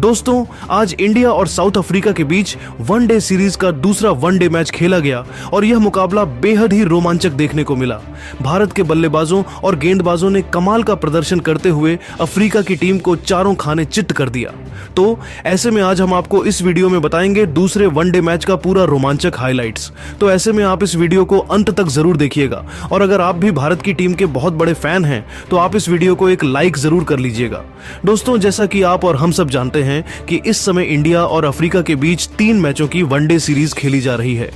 दोस्तों, आज इंडिया और साउथ अफ्रीका के बीच वनडे सीरीज का दूसरा वनडे मैच खेला गया और यह मुकाबला बेहद ही रोमांचक देखने को मिला। भारत के बल्लेबाजों और गेंदबाजों ने कमाल का प्रदर्शन करते हुए अफ्रीका की टीम को चारों खाने चित्त कर दिया। तो ऐसे में आज हम आपको इस वीडियो में बताएंगे दूसरे वनडे मैच का पूरा रोमांचक हाइलाइट्स। तो ऐसे में आप इस वीडियो को अंत तक जरूर देखिएगा और अगर आप भी भारत की टीम के बहुत बड़े फैन हैं तो आप इस वीडियो को एक लाइक जरूर कर लीजिएगा। दोस्तों, जैसा कि आप और हम सब जानते हैं कि इस समय इंडिया और अफ्रीका के बीच 3 मैचों की वनडे सीरीज खेली जा रही है,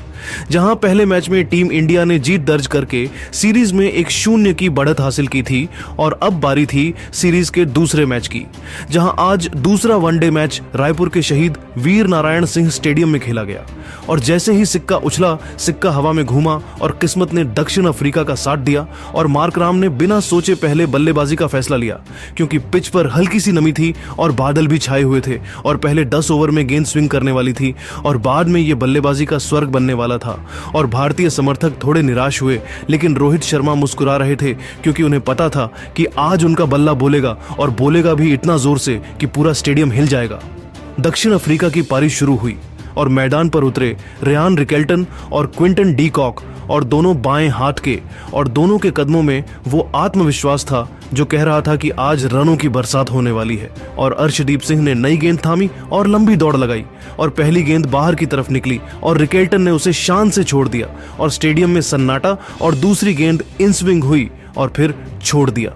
जहां पहले मैच में टीम इंडिया ने जीत दर्ज करके सीरीज में 1-0 की बढ़त हासिल की थी और अब बारी थी सीरीज के दूसरे मैच की, जहां आज दूसरा वनडे मैच रायपुर के शहीद वीर नारायण सिंह स्टेडियम में खेला गया। और जैसे ही सिक्का उछला, सिक्का हवा में घूमा और किस्मत ने दक्षिण अफ्रीका का साथ दिया और मार्कराम ने बिना सोचे पहले बल्लेबाजी का फैसला लिया, क्योंकि पिच पर हल्की सी नमी थी और बादल भी छाए हुए थे और पहले 10 ओवर में गेंद स्विंग करने वाली थी और बाद में यह बल्लेबाजी का स्वर्ग बनने वाला था। और भारतीय समर्थक थोड़े निराश हुए, लेकिन रोहित शर्मा मुस्कुरा रहे थे क्योंकि उन्हें पता था कि आज उनका बल्ला बोलेगा और बोलेगा भी इतना जोर से कि पूरा स्टेडियम हिल जाएगा। दक्षिण अफ्रीका की पारी शुरू हुई और मैदान पर उतरे रियान रिकेल्टन और क्विंटन डी कॉक, और दोनों बाएं हाथ के, और दोनों के कदमों में वो आत्मविश्वास था जो कह रहा था कि आज रनों की बरसात होने वाली है। और अर्शदीप सिंह ने नई गेंद थामी और लंबी दौड़ लगाई और पहली गेंद बाहर की तरफ निकली और रिकेल्टन ने उसे शान से छोड़ दिया और स्टेडियम में सन्नाटा, और दूसरी गेंद इन स्विंग हुई और फिर छोड़ दिया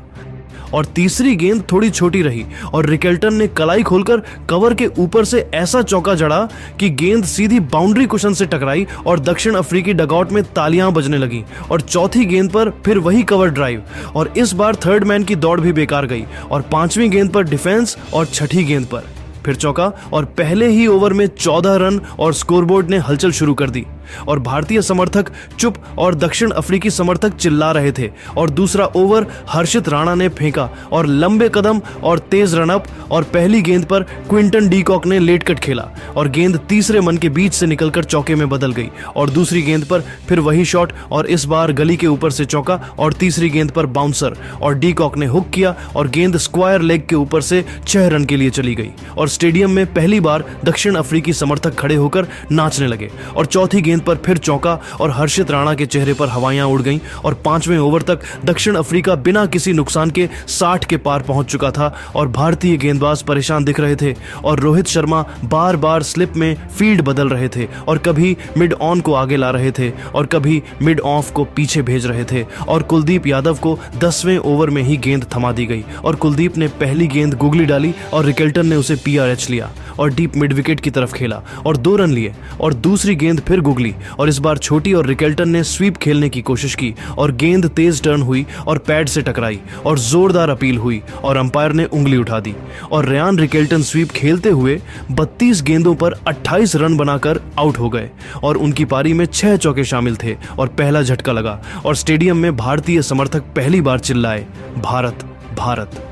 और तीसरी गेंद थोड़ी छोटी रही और रिकेल्टन ने कलाई खोलकर कवर के ऊपर से ऐसा चौका जड़ा कि गेंद सीधी बाउंड्री कुशन से टकराई और दक्षिण अफ्रीकी डगआउट में तालियां बजने लगी। और चौथी गेंद पर फिर वही कवर ड्राइव और इस बार थर्ड मैन की दौड़ भी बेकार गई और 5वीं गेंद पर डिफेंस और 6ठी गेंद पर फिर चौका और पहले ही ओवर में 14 रन और स्कोरबोर्ड ने हलचल शुरू कर दी और भारतीय समर्थक चुप और दक्षिण अफ्रीकी समर्थक चिल्ला रहे थे। और दूसरा ओवर हर्षित राणा ने फेंका और लंबे कदम और तेज रनअप और पहली गेंद पर क्विंटन डी कॉक ने लेट कट खेला और गेंद तीसरे मन के बीच से निकलकर चौके में बदल गई और दूसरी गेंद पर फिर वही शॉट और इस बार गली के ऊपर से चौका और तीसरी गेंद पर बाउंसर और डी कॉक ने हुक किया और गेंद स्क्वायर लेग के ऊपर से 6 रन के लिए चली गई और स्टेडियम में पहली बार दक्षिण अफ्रीकी समर्थक खड़े होकर नाचने लगे। और चौथी गेंद पर फिर चौका और हर्षित राणा के चेहरे पर हवाइयां उड़ गईं और 5वें ओवर तक दक्षिण अफ्रीका बिना किसी नुकसान के 60 के पार पहुंच चुका था और भारतीय गेंदबाज परेशान दिख रहे थे और रोहित शर्मा बार बार स्लिप में फील्ड बदल रहे थे और कभी मिड ऑन को आगे ला रहे थे और कभी मिड ऑफ को पीछे भेज रहे थे और कुलदीप यादव को 10वें ओवर में ही गेंद थमा दी गई और कुलदीप ने पहली गेंद गुगली डाली और रिकेल्टन ने उसे PRH लिया और डीप मिड विकेट की तरफ खेला और 2 रन लिए और दूसरी गेंद फिर गुगली और इस बार छोटी और रिकेल्टन ने स्वीप खेलने की कोशिश की और गेंद तेज टर्न हुई और पैड से टकराई और जोरदार अपील हुई और अंपायर ने उंगली उठा दी और रियान रिकेल्टन स्वीप खेलते हुए 32 गेंदों पर 28 रन बनाकर आउट हो गए और उनकी पारी में 6 चौके शामिल थे और पहला झटका लगा और स्टेडियम में भारतीय समर्थक पहली बार चिल्लाए, भारत भारत।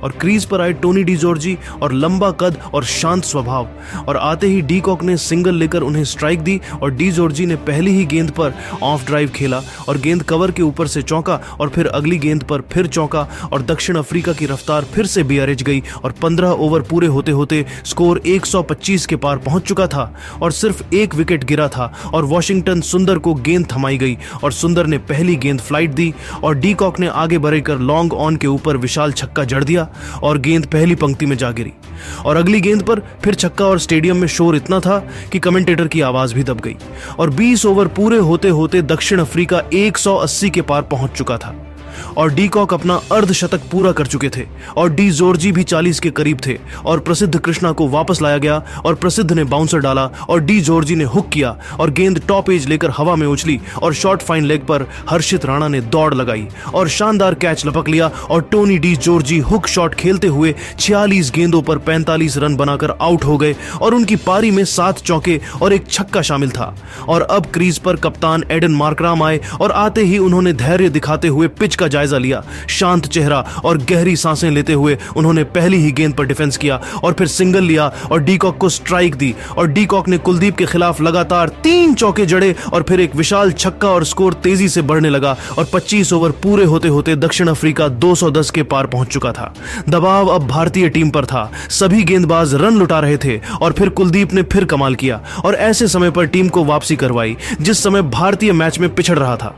और क्रीज पर आए टोनी डी जॉर्जी और लंबा कद और शांत स्वभाव और आते ही डी कॉक ने सिंगल लेकर उन्हें स्ट्राइक दी और डी जॉर्जी ने पहली ही गेंद पर ऑफ ड्राइव खेला और गेंद कवर के ऊपर से चौका और फिर अगली गेंद पर फिर चौका और दक्षिण अफ्रीका की रफ्तार फिर से BRH गई और 15 ओवर पूरे होते होते स्कोर 125 के पार पहुंच चुका था और सिर्फ 1 विकेट गिरा था और वॉशिंगटन सुंदर को गेंद थमाई गई और सुंदर ने पहली गेंद फ्लाइट दी और डी कॉक ने आगे बढ़कर लॉन्ग ऑन के ऊपर विशाल छक्का जड़ दिया और गेंद पहली पंक्ति में जा गिरी और अगली गेंद पर फिर छक्का और स्टेडियम में शोर इतना था कि कमेंटेटर की आवाज भी दब गई और 20 ओवर पूरे होते होते दक्षिण अफ्रीका 180 के पार पहुंच चुका था और डी कॉक अपना अर्धशतक पूरा कर चुके थे और डी जॉर्जी भी 40 के करीब थे और प्रसिद्ध कृष्णा को वापस लाया गया और प्रसिद्ध ने बाउंसर डाला और डी जॉर्जी ने हुक किया और गेंद टॉप एज लेकर हवा में उछली और शॉर्ट फाइन लेग पर हर्षित राणा ने दौड़ लगाई और शानदार कैच लपक लिया और Tony de Zorzi hook shot खेलते हुए 46 गेंदों पर 45 रन बनाकर आउट हो गए और उनकी पारी में 7 चौके और 1 छक्का शामिल था। और अब क्रीज पर कप्तान एडन मार्कराम आए और आते ही उन्होंने धैर्य दिखाते हुए पिच का जायजा लिया। शांत चेहरा और गहरी सांसें लेते हुए उन्होंने पहली ही गेंद पर डिफेंस किया और फिर सिंगल लिया और डी कॉक को स्ट्राइक दी और डी कॉक ने कुलदीप के खिलाफ लगातार 3 चौके जड़े और फिर एक विशाल छक्का और स्कोर तेजी से बढ़ने लगा और 25 ओवर पूरे होते होते दक्षिण अफ्रीका 210 के पार पहुंच चुका था। दबाव अब भारतीय टीम पर था, सभी गेंदबाज रन लुटा रहे थे और फिर कुलदीप ने फिर कमाल किया और ऐसे समय पर टीम को वापसी करवाई जिस समय भारतीय मैच में पिछड़ रहा था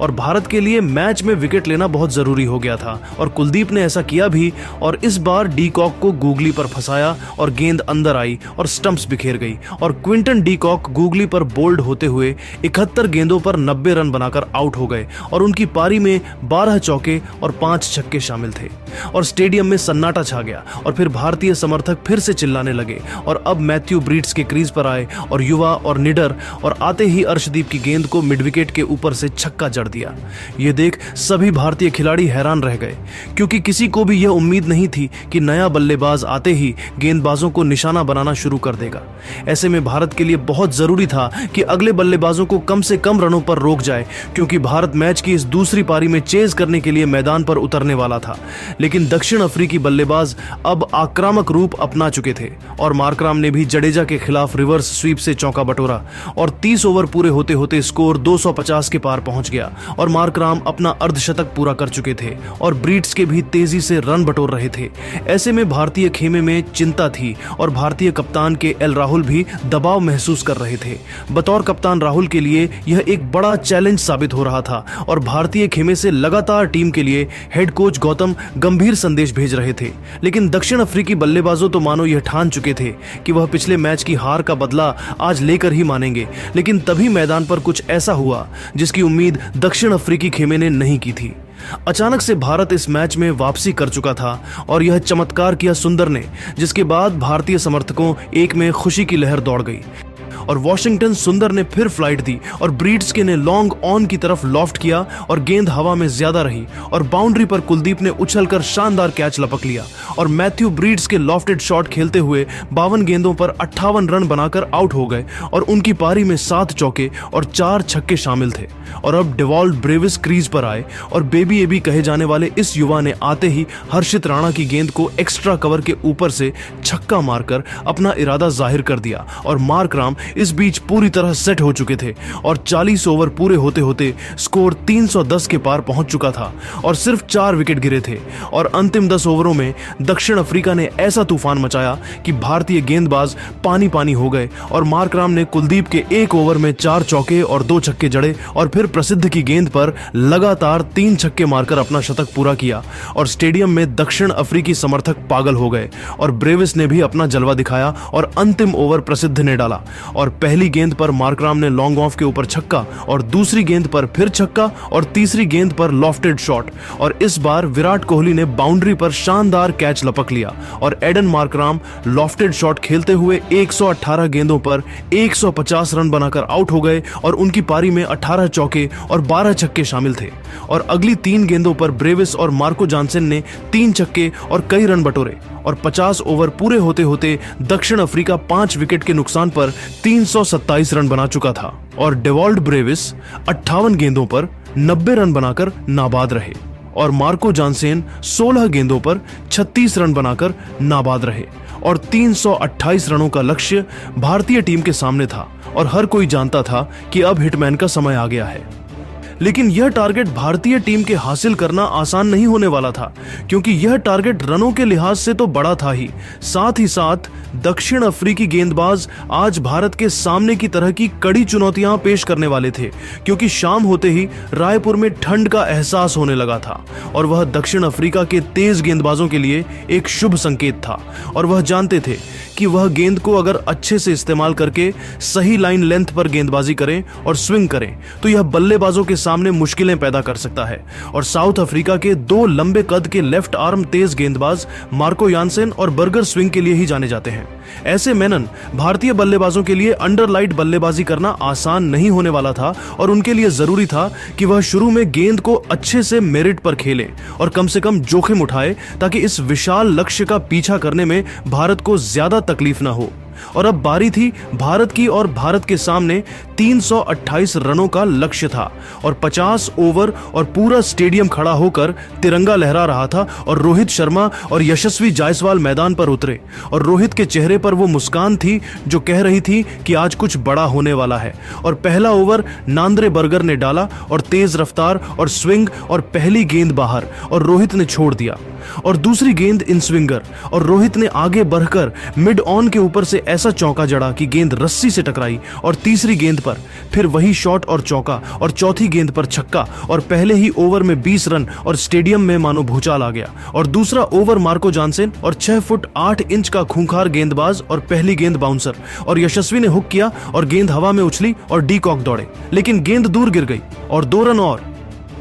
और भारत के लिए मैच में विकेट लेना बहुत जरूरी हो गया था और कुलदीप ने ऐसा किया भी और इस बार डी कॉक को गूगली पर फंसाया और गेंद अंदर आई और स्टंप्स बिखेर गई और क्विंटन डी कॉक गूगली पर बोल्ड होते हुए 71 गेंदों पर 90 रन बनाकर आउट हो गए और उनकी पारी में 12 चौके और 5 छक्के शामिल थे और स्टेडियम में सन्नाटा छा गया और फिर भारतीय समर्थक फिर से चिल्लाने लगे और अब मैथ्यू ब्रीड्स के क्रीज पर आए और युवा और निडर और आते ही अर्शदीप की गेंद को मिड विकेट के ऊपर से छक्का जड़ दिया। ये देख सभी भारतीय खिलाड़ी हैरान रह गए क्योंकि किसी को भी यह उम्मीद नहीं थी कि नया बल्लेबाज आते ही गेंदबाजों को निशाना बनाना शुरू कर देगा। ऐसे में भारत के लिए बहुत जरूरी था कि अगले बल्लेबाजों को कम से कम रनों पर रोक जाए क्योंकि भारत मैच की इस दूसरी पारी में चेज करने के लिए मैदान पर उतरने वाला था। लेकिन दक्षिण अफ्रीकी बल्लेबाज अब आक्रामक रूप अपना चुके थे और मार्कराम ने भी जडेजा के खिलाफ रिवर्स स्वीप से चौका बटोरा और 30 ओवर पूरे होते होते स्कोर 250 के पार पहुंच गया और मार्कराम अपना अर्धशतक पूरा कर चुके थे और ब्रीड्स के भी तेजी से रन बटोर रहे थे। ऐसे में भारतीय खेमे में चिंता थी और भारतीय कप्तान के एल राहुल भी दबाव महसूस कर रहे थे। बतौर कप्तान राहुल के लिए यह एक बड़ा चैलेंज साबित हो रहा था और भारतीय खेमे से लगातार टीम के लिए हेड कोच गौतम गंभीर संदेश भेज रहे थे। लेकिन दक्षिण अफ्रीकी बल्लेबाजों तो मानो यह ठान चुके थे कि वह पिछले मैच की हार का बदला आज लेकर ही मानेंगे। लेकिन तभी मैदान पर कुछ ऐसा हुआ जिसकी उम्मीद दक्षिण अफ्रीकी खेमे ने नहीं की थी। अचानक से भारत इस मैच में वापसी कर चुका था और यह चमत्कार किया सुंदर ने, जिसके बाद भारतीय समर्थकों एक में खुशी की लहर दौड़ गई और वॉशिंगटन सुंदर ने फिर फ्लाइट दी और ब्रीड्स के ने लॉन्ग ऑन की तरफ लॉफ्ट किया और गेंद हवा में ज्यादा रही और बाउंड्री पर कुलदीप ने उछलकर शानदार कैच लपक लिया और मैथ्यू ब्रीड्स के लॉफ्टेड शॉट खेलते हुए 52 गेंदों पर 58 रन बनाकर आउट हो गए और उनकी पारी में 7 चौके और 4 छक्के शामिल थे। और अब डेवॉल्ट ब्रेविस क्रीज पर आए और बेबी एबी कहे जाने वाले इस युवा ने आते ही हर्षित राणा की गेंद को एक्स्ट्रा कवर के ऊपर से छक्का मारकर अपना इरादा जाहिर कर दिया और मार्कराम इस बीच पूरी तरह सेट हो चुके थे और 40 ओवर पूरे होते होते स्कोर 310 के पार पहुंच चुका था और सिर्फ 4 विकेट गिरे थे और अंतिम 10 ओवरों में दक्षिण अफ्रीका ने ऐसा तूफान मचाया कि भारतीय गेंदबाज पानी पानी हो गए और मार्कराम ने कुलदीप के 1 ओवर में 4 चौके और 2 छक्के जड़े और फिर प्रसिद्ध की गेंद पर लगातार 3 छक्के मारकर अपना शतक पूरा किया और स्टेडियम में दक्षिण अफ्रीकी समर्थक पागल हो गए और ब्रेविस ने भी अपना जलवा दिखाया और अंतिम ओवर प्रसिद्ध ने डाला और पहली गेंद पर मार्कराम ने लॉन्ग ऑफ के ऊपर छक्का और दूसरी गेंद पर फिर छक्का और तीसरी गेंद पर लॉफ्टेड शॉट और इस बार विराट कोहली ने बाउंड्री पर शानदार कैच लपक लिया और एडन मार्कराम लॉफ्टेड शॉट खेलते हुए 118 गेंदों पर 150 रन बनाकर आउट हो गए और उनकी पारी में 18 चौके और 12 छक्के शामिल थे और अगली 3 गेंदों पर ब्रेविस और मार्को जानसन ने 3 छक्के और कई रन बटोरे और 50 ओवर पूरे होते होते दक्षिण अफ्रीका 5 विकेट के नुकसान पर 327 रन बना चुका था और डेवॉल्ट ब्रेविस 58 गेंदों पर 90 रन बनाकर नाबाद रहे और मार्को जानसेन 16 गेंदों पर 36 रन बनाकर नाबाद रहे और 328 रनों का लक्ष्य भारतीय टीम के सामने था और हर कोई जानता था कि अब हिटमैन का समय आ गया है। लेकिन यह टारगेट भारतीय टीम के हासिल करना आसान नहीं होने वाला था क्योंकि यह टारगेट रनों के लिहाज से तो बड़ा था ही साथ दक्षिण अफ्रीकी गेंदबाज आज भारत के सामने की तरह की कड़ी चुनौतियां पेश करने वाले थे क्योंकि शाम होते ही रायपुर में ठंड का एहसास होने लगा था और वह दक्षिण अफ्रीका के तेज गेंदबाजों के लिए एक शुभ संकेत था और वह जानते थे कि वह गेंद को अगर अच्छे से इस्तेमाल करके सही लाइन लेंथ पर गेंदबाजी करें और स्विंग करें तो यह बल्लेबाजों के सामने मुश्किलें पैदा कर सकता है और साउथ अफ्रीका के 2 लंबे कद के लेफ्ट आर्म तेज गेंदबाज मार्को यानसेन और बर्गर स्विंग के लिए ही जाने जाते हैं। ऐसे मेनन भारतीय बल्लेबाजों के लिए अंडरलाइट बल्लेबाजी करना आसान नहीं होने वाला था और उनके लिए जरूरी था कि वह शुरू में गेंद को अच्छे से मेरिट पर खेले और कम से कम जोखिम उठाए ताकि इस विशाल लक्ष्य का पीछा करने में भारत को ज्यादा तकलीफ ना हो। और अब बारी थी भारत की और भारत के सामने 328 रनों का लक्ष्य था और 50 ओवर और पूरा स्टेडियम खड़ा होकर तिरंगा लहरा रहा था और रोहित शर्मा और यशस्वी जायसवाल मैदान पर उतरे और रोहित के चेहरे पर वो मुस्कान थी जो कह रही थी कि आज कुछ बड़ा होने वाला है। और पहला ओवर नांद्रे बर्गर ने डाला और तेज रफ्तार और स्विंग और पहली गेंद बाहर और रोहित ने छोड़ दिया और दूसरी गेंद इन स्विंगर और रोहित ने आगे बढ़कर मिड ऑन के ऊपर से ऐसा चौका जड़ा कि गेंद रस्सी से टकराई और तीसरी गेंद पर फिर वही शॉट और चौका और चौथी गेंद पर छक्का और पहले ही ओवर में 20 रन और स्टेडियम में मानो भूचाल आ गया। और दूसरा ओवर मार्को जानसेन और 6 फुट 8 इंच का खूंखार गेंदबाज और पहली गेंद बाउंसर और यशस्वी ने हुक किया और गेंद हवा में उछली और डी कॉक दौड़े, लेकिन गेंद दूर गिर गई और 2 रन और।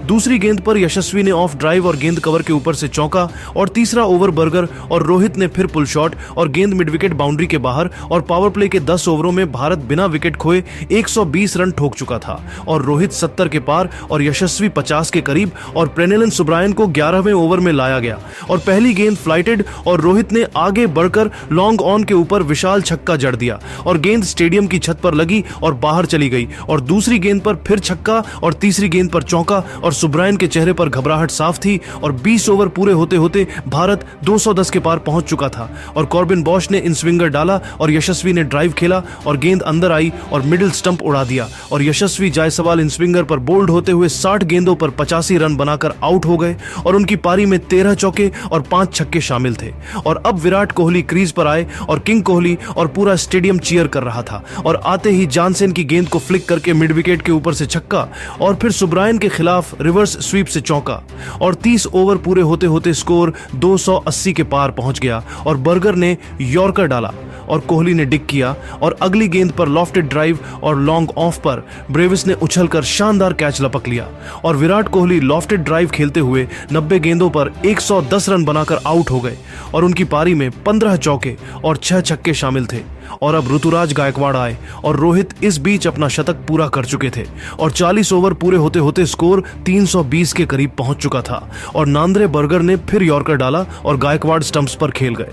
दूसरी गेंद पर यशस्वी ने ऑफ ड्राइव और गेंद कवर के ऊपर से चौका और तीसरा ओवर बर्गर और रोहित ने फिर पुल शॉट और गेंद मिड विकेट बाउंड्री के बाहर और पावर प्ले के 10 ओवरों में भारत बिना विकेट खोए 120 रन ठोक चुका था और रोहित 70 के पार और यशस्वी 50 के करीब और प्रेनेलन सुब्रायन को 11वें ओवर में लाया गया और पहली गेंद फ्लाइटेड और रोहित ने आगे बढ़कर लॉन्ग ऑन के ऊपर विशाल छक्का जड़ दिया और गेंद स्टेडियम की छत पर लगी और बाहर चली गई और दूसरी गेंद पर फिर छक्का और तीसरी गेंद पर चौका और सुब्रायन के चेहरे पर घबराहट साफ थी और 20 ओवर पूरे होते होते भारत 210 के पार पहुंच चुका था और कॉर्बिन बॉश ने इन स्विंगर डाला और यशस्वी ने ड्राइव खेला और गेंद अंदर आई और मिडिल स्टंप उड़ा दिया और यशस्वी जायसवाल इन स्विंगर पर बोल्ड होते हुए 60 गेंदों पर 85 रन बनाकर आउट हो गए और उनकी पारी में 13 चौके और 5 छक्के शामिल थे। और अब विराट कोहली क्रीज पर आए और किंग कोहली और पूरा स्टेडियम चीयर कर रहा था और आते ही जानसेन की गेंद को फ्लिक करके मिड विकेट के ऊपर से छक्का और फिर सुब्रायन के खिलाफ रिवर्स स्वीप से चौका और 30 ओवर पूरे होते होते स्कोर 280 के पार पहुंच गया और बर्गर ने यॉर्कर डाला और कोहली ने डिक किया और अगली गेंद पर लॉफ्टेड ड्राइव और लॉन्ग ऑफ पर ब्रेविस ने उछलकर शानदार कैच लपक लिया और विराट कोहली लॉफ्टेड ड्राइव खेलते हुए 90 गेंदों पर 110 रन बनाकर आउट हो गए और उनकी पारी में 15 चौके और 6 छक्के शामिल थे। और अब ऋतुराज गायकवाड़ आए और रोहित इस बीच अपना शतक पूरा कर चुके थे और 40 ओवर पूरे होते होते स्कोर 320 के करीब पहुंच चुका था और नांद्रे बर्गर ने फिर यॉर्कर डाला और गायकवाड़ स्टंप्स पर खेल गए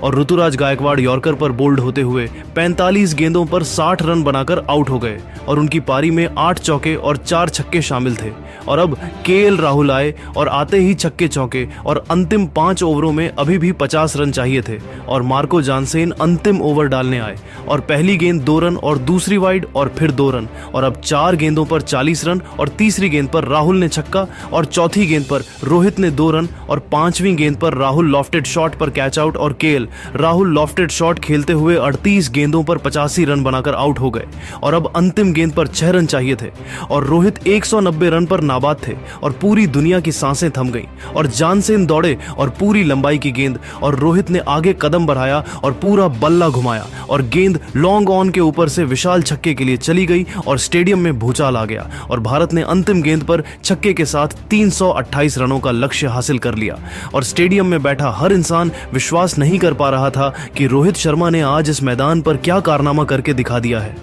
और ऋतुराज गायकवाड़ यॉर्कर पर बोल्ड होते हुए 45 गेंदों पर 60 रन बनाकर आउट हो गए और उनकी पारी में 8 चौके और 4 छक्के शामिल थे। और अब केएल राहुल आए और आते ही छक्के चौके और अंतिम 5 ओवरों में अभी भी 50 रन चाहिए थे और मार्को जानसेन अंतिम ओवर डालने आए और पहली गेंद 2 रन और दूसरी वाइड और फिर 2 रन और अब 4 गेंदों पर 40 रन और तीसरी गेंद पर राहुल ने छक्का और चौथी गेंद पर रोहित ने 2 रन और 5वीं गेंद पर राहुल लॉफ्टेड शॉट पर कैच आउट और केएल राहुल लॉफ्टेड शॉट खेलते हुए 38 गेंदों पर 85 रन बनाकर आउट हो गए और अब अंतिम गेंद पर 6 रन चाहिए थे और रोहित 190 रन पर नाबाद थे और पूरी दुनिया की सांसें थम गईं और जानसेन दौड़े और पूरी लंबाई की गेंद और रोहित ने आगे कदम बढ़ाया और पूरा बल्ला घुमाया और गेंद लॉन्ग ऑन के ऊपर से विशाल छक्के के लिए चली गई और स्टेडियम में भूचाल आ गया और भारत ने अंतिम गेंद पर छक्के के साथ 328 रनों का लक्ष्य हासिल कर लिया और स्टेडियम में बैठा हर इंसान विश्वास नहीं कर पा रहा था कि रोहित शर्मा ने आज इस मैदान पर क्या कारनामा करके दिखा दिया है।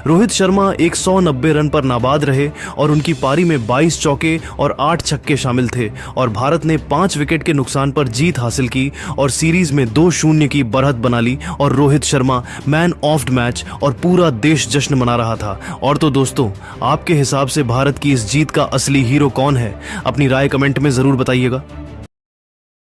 रोहित शर्मा 190 रन पर नाबाद रहे और उनकी पारी में 22 चौके और 8 छक्के शामिल थे और भारत ने 5 विकेट के नुकसान पर जीत हासिल की और सीरीज में 2-0 की बढ़त बना ली और Rohit Sharma man of the match और पूरा देश जश्न मना रहा था। और तो दोस्तों, आपके हिसाब से भारत की इस जीत का असली हीरो कौन है? अपनी राय कमेंट में जरूर बताइएगा।